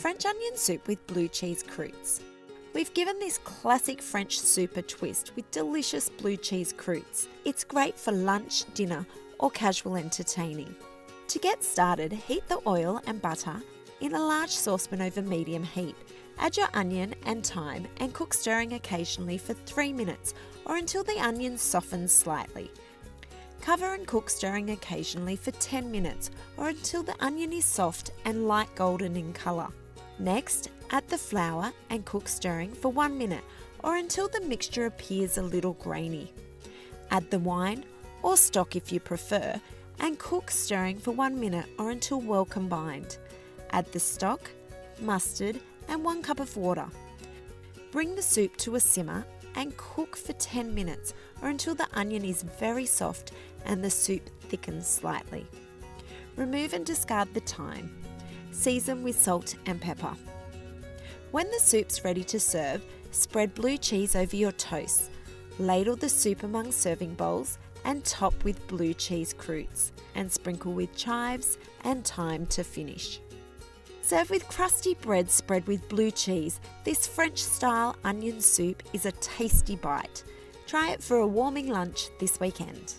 French onion soup with blue cheese croûtes. We've given this classic French soup a twist with delicious blue cheese croûtes. It's great for lunch, dinner, or casual entertaining. To get started, heat the oil and butter in a large saucepan over medium heat. Add your onion and thyme and cook stirring occasionally for 3 minutes or until the onion softens slightly. Cover and cook stirring occasionally for 10 minutes or until the onion is soft and light golden in colour. Next, add the flour and cook stirring for 1 minute or until the mixture appears a little grainy. Add the wine or stock if you prefer and cook stirring for 1 minute or until well combined. Add the stock, mustard and 1 cup of water. Bring the soup to a simmer and cook for 10 minutes or until the onion is very soft and the soup thickens slightly. Remove and discard the thyme. Season with salt and pepper. When the soup's ready to serve, spread blue cheese over your toast. Ladle the soup among serving bowls and top with blue cheese croûtes and sprinkle with chives and thyme to finish. Serve with crusty bread spread with blue cheese. This French-style onion soup is a tasty bite. Try it for a warming lunch this weekend.